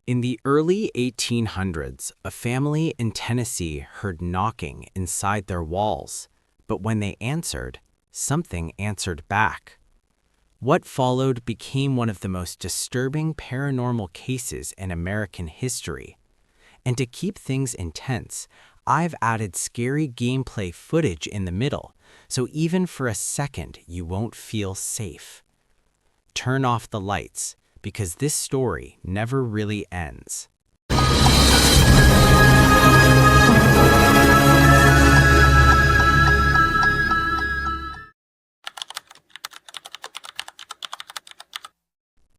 In the early 1800s, a family in Tennessee heard knocking inside their walls, but when they answered, something answered back. What followed became one of the most disturbing paranormal cases in American history. And to keep things intense, I've added scary gameplay footage in the middle, so even for a second you won't feel safe. Turn off the lights, because this story never really ends.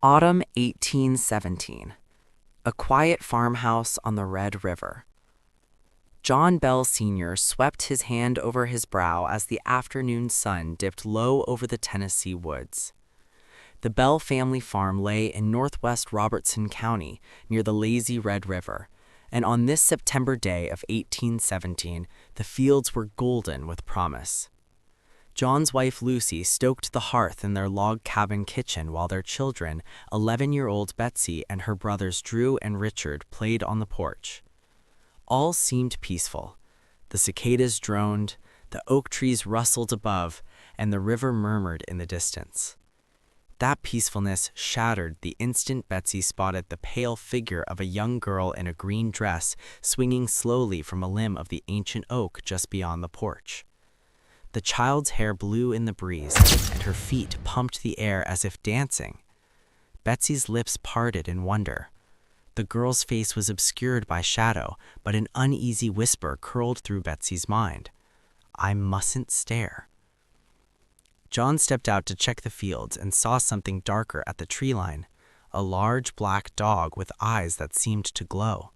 Autumn 1817. A quiet farmhouse on the Red River. John Bell Sr. swept his hand over his brow as the afternoon sun dipped low over the Tennessee woods. The Bell family farm lay in northwest Robertson County near the lazy Red River, and on this September day of 1817, the fields were golden with promise. John's wife Lucy stoked the hearth in their log cabin kitchen while their children, 11-year-old Betsy and her brothers Drew and Richard, played on the porch. All seemed peaceful. The cicadas droned, the oak trees rustled above, and the river murmured in the distance. That peacefulness shattered the instant Betsy spotted the pale figure of a young girl in a green dress swinging slowly from a limb of the ancient oak just beyond the porch. The child's hair blew in the breeze, and her feet pumped the air as if dancing. Betsy's lips parted in wonder. The girl's face was obscured by shadow, but an uneasy whisper curled through Betsy's mind. "I mustn't stare." John stepped out to check the fields and saw something darker at the tree line, a large black dog with eyes that seemed to glow.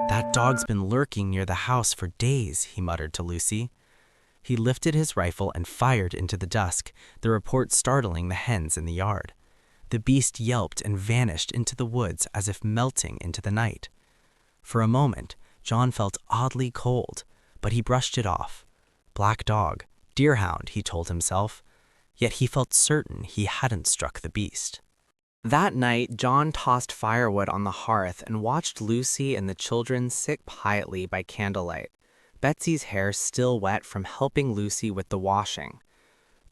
"That dog's been lurking near the house for days," he muttered to Lucy. He lifted his rifle and fired into the dusk, the report startling the hens in the yard. The beast yelped and vanished into the woods as if melting into the night. For a moment, John felt oddly cold, but he brushed it off. Black dog, deerhound, he told himself, yet he felt certain he hadn't struck the beast. That night, John tossed firewood on the hearth and watched Lucy and the children sit quietly by candlelight, Betsy's hair still wet from helping Lucy with the washing.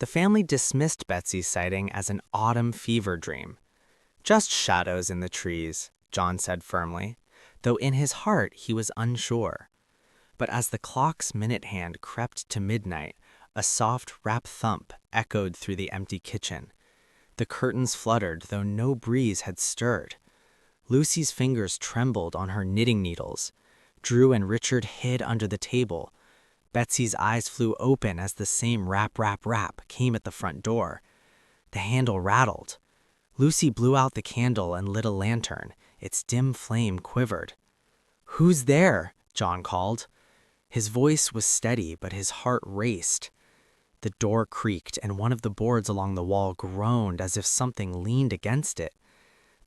The family dismissed Betsy's sighting as an autumn fever dream. "Just shadows in the trees," John said firmly, though in his heart he was unsure. But as the clock's minute hand crept to midnight, a soft rap thump echoed through the empty kitchen. The curtains fluttered, though no breeze had stirred. Lucy's fingers trembled on her knitting needles. Drew and Richard hid under the table. Betsy's eyes flew open as the same rap, rap, rap came at the front door. The handle rattled. Lucy blew out the candle and lit a lantern. Its dim flame quivered. "Who's there?" John called. His voice was steady, but his heart raced. The door creaked, and one of the boards along the wall groaned as if something leaned against it.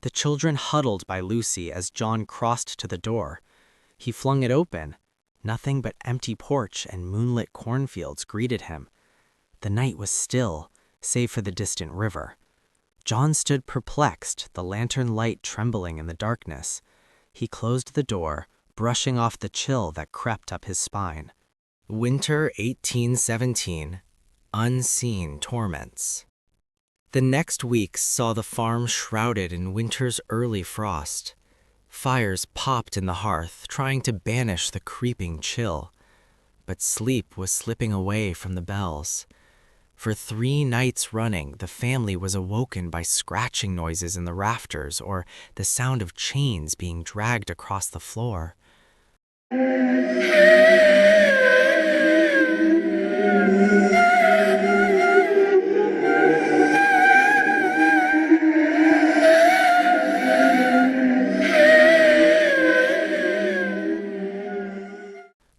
The children huddled by Lucy as John crossed to the door. He flung it open. Nothing but empty porch and moonlit cornfields greeted him. The night was still, save for the distant river. John stood perplexed, the lantern light trembling in the darkness. He closed the door, brushing off the chill that crept up his spine. Winter 1817. Unseen torments. The next weeks saw the farm shrouded in winter's early frost. Fires popped in the hearth, trying to banish the creeping chill. But sleep was slipping away from the Bells. For 3 nights running, the family was awoken by scratching noises in the rafters or the sound of chains being dragged across the floor.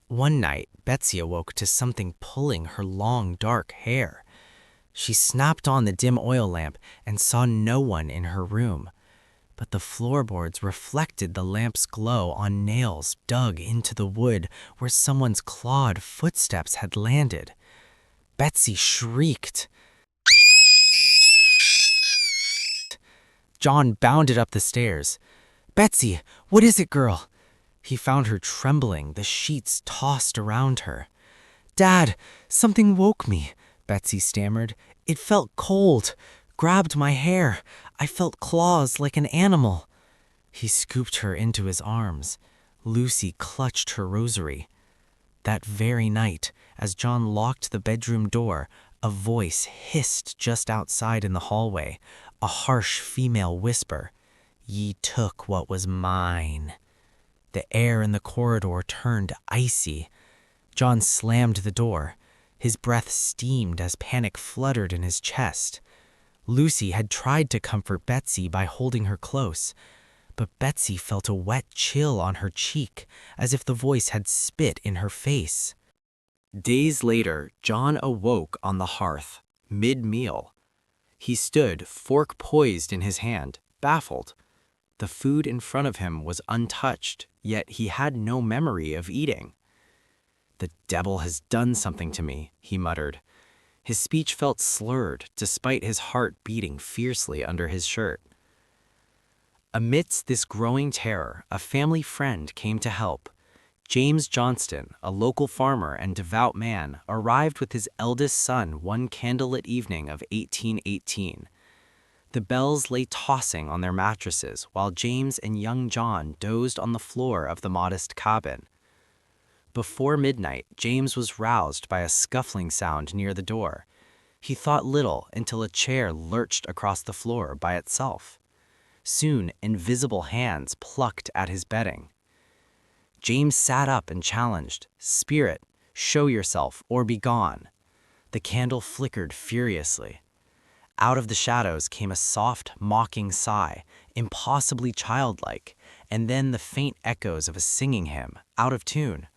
One night, Betsy awoke to something pulling her long, dark hair. She snapped on the dim oil lamp and saw no one in her room. but the floorboards reflected the lamp's glow on nails dug into the wood where someone's clawed footsteps had landed. Betsy shrieked. John bounded up the stairs. "Betsy, what is it, girl?" He found her trembling, the sheets tossed around her. "Dad, something woke me," Betsy stammered. "It felt cold, grabbed my hair. I felt claws like an animal." He scooped her into his arms. Lucy clutched her rosary. That very night, as John locked the bedroom door, a voice hissed just outside in the hallway, a harsh female whisper. "Ye took what was mine." The air in the corridor turned icy. John slammed the door. His breath steamed as panic fluttered in his chest. Lucy had tried to comfort Betsy by holding her close, but Betsy felt a wet chill on her cheek, as if the voice had spit in her face. Days later, John awoke on the hearth, mid-meal. He stood, fork poised in his hand, baffled. The food in front of him was untouched, yet he had no memory of eating. "The devil has done something to me," he muttered. His speech felt slurred, despite his heart beating fiercely under his shirt. Amidst this growing terror, a family friend came to help. James Johnston, a local farmer and devout man, arrived with his eldest son one candlelit evening of 1818. The bells lay tossing on their mattresses while James and young John dozed on the floor of the modest cabin. Before midnight, James was roused by a scuffling sound near the door. He thought little until a chair lurched across the floor by itself. Soon, invisible hands plucked at his bedding. James sat up and challenged, "Spirit, show yourself or be gone." The candle flickered furiously. Out of the shadows came a soft, mocking sigh, impossibly childlike, and then the faint echoes of a singing hymn, out of tune.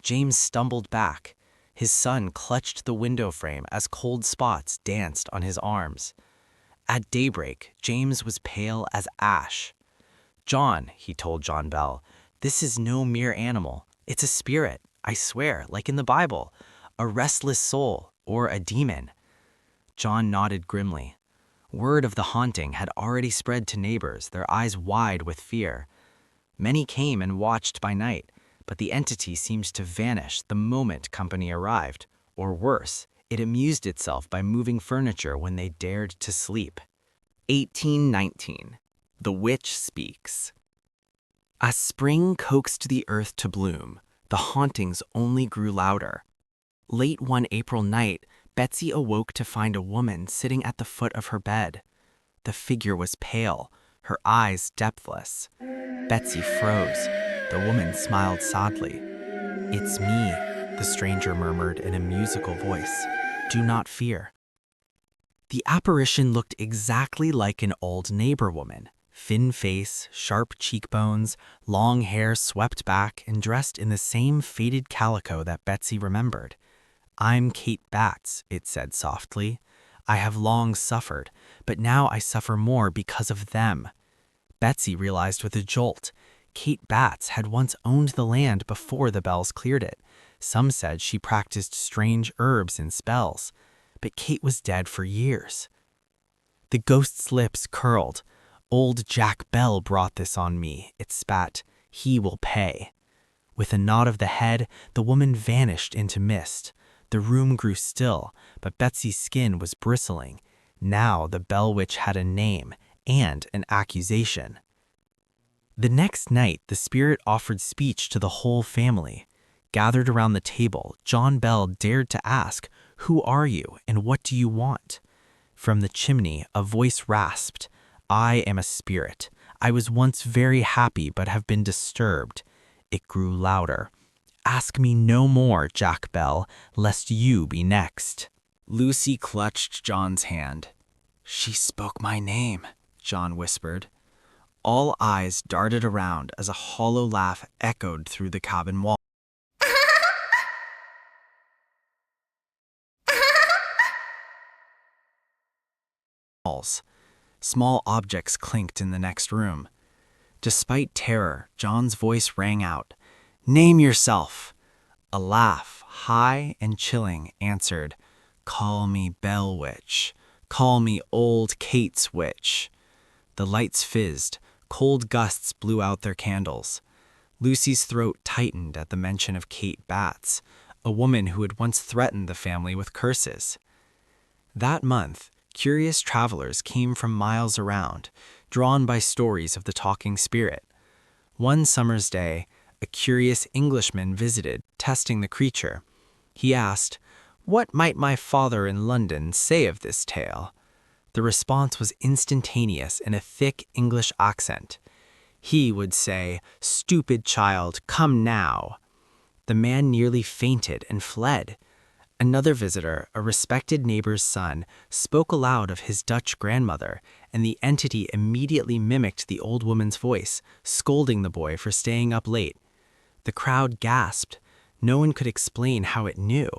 James stumbled back. His son clutched the window frame as cold spots danced on his arms. At daybreak, James was pale as ash. "John," he told John Bell, "this is no mere animal. It's a spirit, I swear, like in the Bible, a restless soul or a demon." John nodded grimly. Word of the haunting had already spread to neighbors, their eyes wide with fear. Many came and watched by night, but the entity seemed to vanish the moment company arrived, or worse, it amused itself by moving furniture when they dared to sleep. 1819. The Witch Speaks. As spring coaxed the earth to bloom, the hauntings only grew louder. Late one April night, Betsy awoke to find a woman sitting at the foot of her bed. The figure was pale, her eyes depthless. Betsy froze. The woman smiled sadly. "It's me," the stranger murmured in a musical voice. "Do not fear." The apparition looked exactly like an old neighbor woman. Thin face, sharp cheekbones, long hair swept back, and dressed in the same faded calico that Betsy remembered. "I'm Kate Batts," it said softly. "I have long suffered, but now I suffer more because of them." Betsy realized with a jolt. Kate Batts had once owned the land before the bells cleared it. Some said she practiced strange herbs and spells, but Kate was dead for years. The ghost's lips curled. "Old Jack Bell brought this on me," it spat. "He will pay." With a nod of the head, the woman vanished into mist. The room grew still, but Betsy's skin was bristling. Now the Bell Witch had a name and an accusation. The next night, the spirit offered speech to the whole family. Gathered around the table, John Bell dared to ask, "Who are you and what do you want?" From the chimney, a voice rasped, "I am a spirit. I was once very happy but have been disturbed." It grew louder. "Ask me no more, Jack Bell, lest you be next." Lucy clutched John's hand. "She spoke my name," John whispered. All eyes darted around as a hollow laugh echoed through the cabin wall. walls. Small objects clinked in the next room. Despite terror, John's voice rang out, "Name yourself!" A laugh, high and chilling, answered, "Call me Bell Witch. Call me Old Kate's Witch." The lights fizzed. Cold gusts blew out their candles. Lucy's throat tightened at the mention of Kate Batts, a woman who had once threatened the family with curses. That month, curious travelers came from miles around, drawn by stories of the talking spirit. One summer's day, a curious Englishman visited, testing the creature. He asked, "What might my father in London say of this tale?" The response was instantaneous in a thick English accent. He would say, "Stupid child, come now." The man nearly fainted and fled. Another visitor, a respected neighbor's son, spoke aloud of his Dutch grandmother, and the entity immediately mimicked the old woman's voice, scolding the boy for staying up late. The crowd gasped. No one could explain how it knew.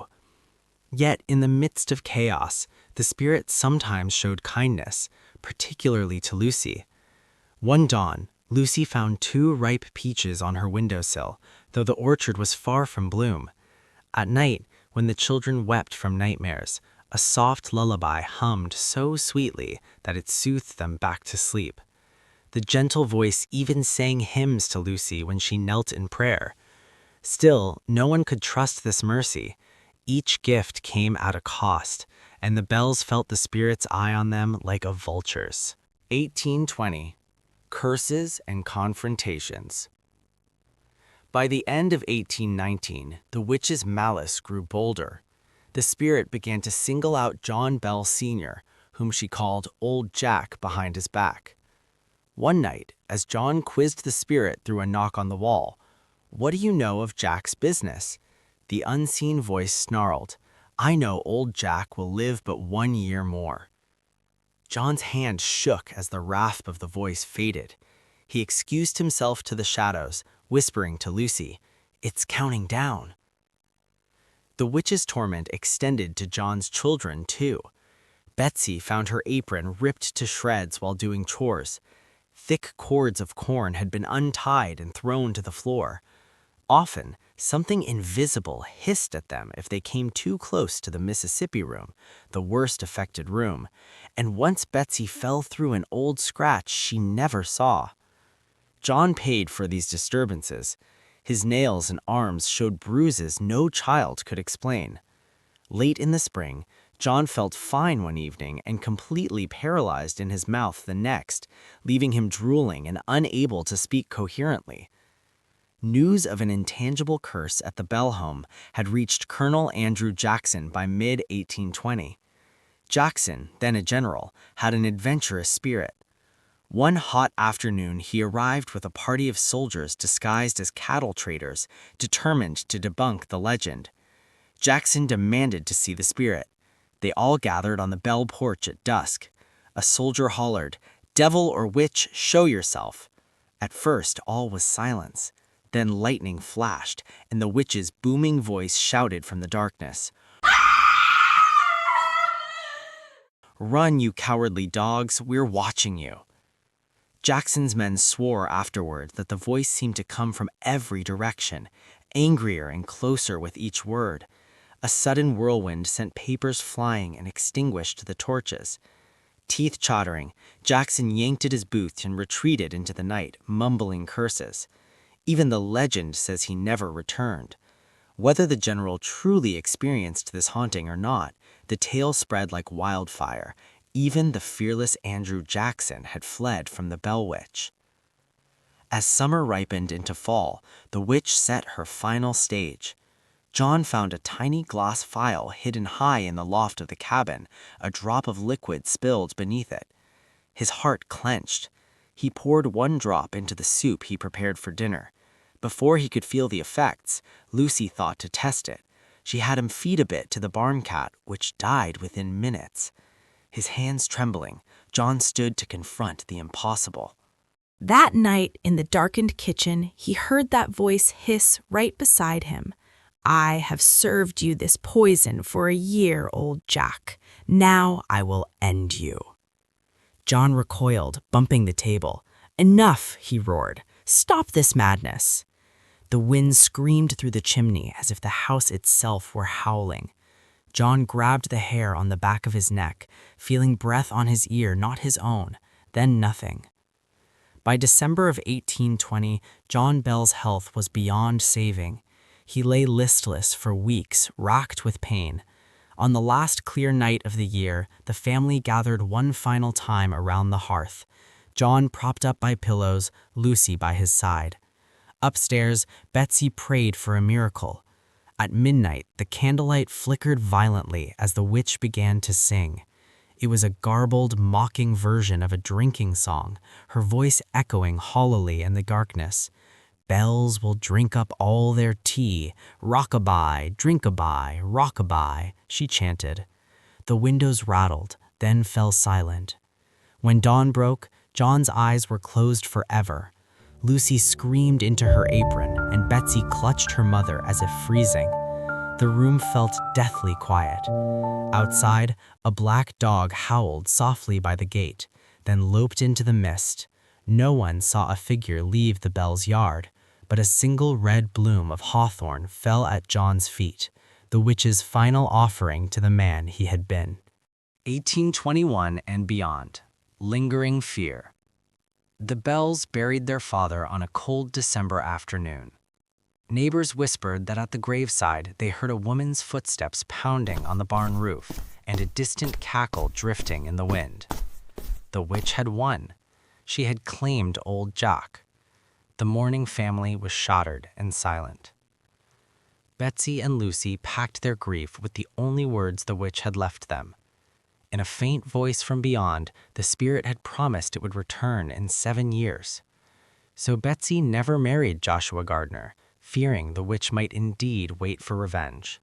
Yet, in the midst of chaos, the spirit sometimes showed kindness, particularly to Lucy. One dawn, Lucy found 2 ripe peaches on her windowsill, though the orchard was far from bloom. At night, when the children wept from nightmares, a soft lullaby hummed so sweetly that it soothed them back to sleep. The gentle voice even sang hymns to Lucy when she knelt in prayer. Still, no one could trust this mercy. Each gift came at a cost, and the Bells felt the spirit's eye on them like a vulture's. 1820. Curses and Confrontations. By the end of 1819, the witch's malice grew bolder. The spirit began to single out John Bell Sr., whom she called Old Jack behind his back. One night, as John quizzed the spirit through a knock on the wall, "What do you know of Jack's business?" the unseen voice snarled, "I know old Jack will live but 1 year more." John's hand shook as the rasp of the voice faded. He excused himself to the shadows, whispering to Lucy, "It's counting down." The witch's torment extended to John's children, too. Betsy found her apron ripped to shreds while doing chores. Thick cords of corn had been untied and thrown to the floor. Often, something invisible hissed at them if they came too close to the Mississippi room, the worst affected room, and once Betsy fell through an old scratch she never saw. John paid for these disturbances. His nails and arms showed bruises no child could explain. Late in the spring, John felt fine one evening and completely paralyzed in his mouth the next, leaving him drooling and unable to speak coherently. News of an intangible curse at the Bell home had reached Colonel Andrew Jackson by mid-1820. Jackson, then a general, had an adventurous spirit. One hot afternoon, he arrived with a party of soldiers disguised as cattle traders, determined to debunk the legend. Jackson demanded to see the spirit. They all gathered on the Bell porch at dusk. A soldier hollered, "Devil or witch, show yourself." At first, all was silence. Then lightning flashed, and the witch's booming voice shouted from the darkness, "Run, you cowardly dogs, we're watching you." Jackson's men swore afterward that the voice seemed to come from every direction, angrier and closer with each word. A sudden whirlwind sent papers flying and extinguished the torches. Teeth chattering, Jackson yanked at his boot and retreated into the night, mumbling curses. Even the legend says he never returned. Whether the general truly experienced this haunting or not, the tale spread like wildfire. Even the fearless Andrew Jackson had fled from the Bell Witch. As summer ripened into fall, the witch set her final stage. John found a tiny glass phial hidden high in the loft of the cabin, a drop of liquid spilled beneath it. His heart clenched. He poured 1 drop into the soup he prepared for dinner. Before he could feel the effects, Lucy thought to test it. She had him feed a bit to the barn cat, which died within minutes. His hands trembling, John stood to confront the impossible. That night, in the darkened kitchen, he heard that voice hiss right beside him. "I have served you this poison for a year, old Jack. Now I will end you." John recoiled, bumping the table. "Enough," he roared. "Stop this madness." The wind screamed through the chimney as if the house itself were howling. John grabbed the hair on the back of his neck, feeling breath on his ear, not his own, then nothing. By December of 1820, John Bell's health was beyond saving. He lay listless for weeks, racked with pain. On the last clear night of the year, the family gathered one final time around the hearth. John propped up by pillows, Lucy by his side. Upstairs, Betsy prayed for a miracle. At midnight, the candlelight flickered violently as the witch began to sing. It was a garbled, mocking version of a drinking song, her voice echoing hollowly in the darkness. "Bells will drink up all their tea, rock-a-bye, drink-a-bye, rock-a-bye," she chanted. The windows rattled, then fell silent. When dawn broke, John's eyes were closed forever. Lucy screamed into her apron, and Betsy clutched her mother as if freezing. The room felt deathly quiet. Outside, a black dog howled softly by the gate, then loped into the mist. No one saw a figure leave the Bell's yard, but a single red bloom of hawthorn fell at John's feet, the witch's final offering to the man he had been. 1821 and beyond. Lingering fear. The Bells buried their father on a cold December afternoon. Neighbors whispered that at the graveside they heard a woman's footsteps pounding on the barn roof and a distant cackle drifting in the wind. The witch had won. She had claimed old Jock. The mourning family was shattered and silent. Betsy and Lucy packed their grief with the only words the witch had left them. In a faint voice from beyond, the spirit had promised it would return in 7 years. So Betsy never married Joshua Gardner, fearing the witch might indeed wait for revenge.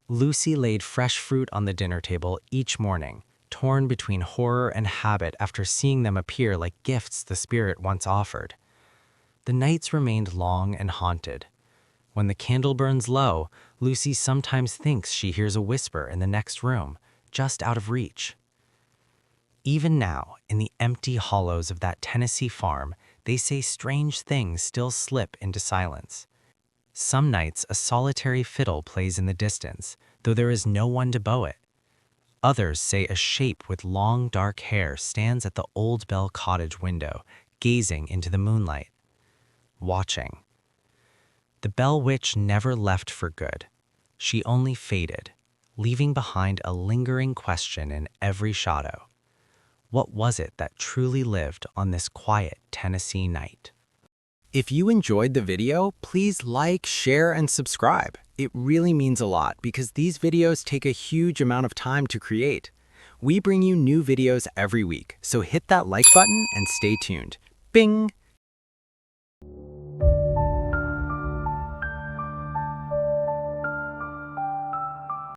Lucy laid fresh fruit on the dinner table each morning, torn between horror and habit after seeing them appear like gifts the spirit once offered. The nights remained long and haunted. When the candle burns low, Lucy sometimes thinks she hears a whisper in the next room, just out of reach. Even now, in the empty hollows of that Tennessee farm, they say strange things still slip into silence. Some nights a solitary fiddle plays in the distance, though there is no one to bow it. Others say a shape with long dark hair stands at the old Bell cottage window, gazing into the moonlight. Watching. The Bell Witch never left for good. She only faded, leaving behind a lingering question in every shadow. What was it that truly lived on this quiet Tennessee night? If you enjoyed the video, please like, share, and subscribe. It really means a lot because these videos take a huge amount of time to create. We bring you new videos every week, so hit that like button and stay tuned. Bing!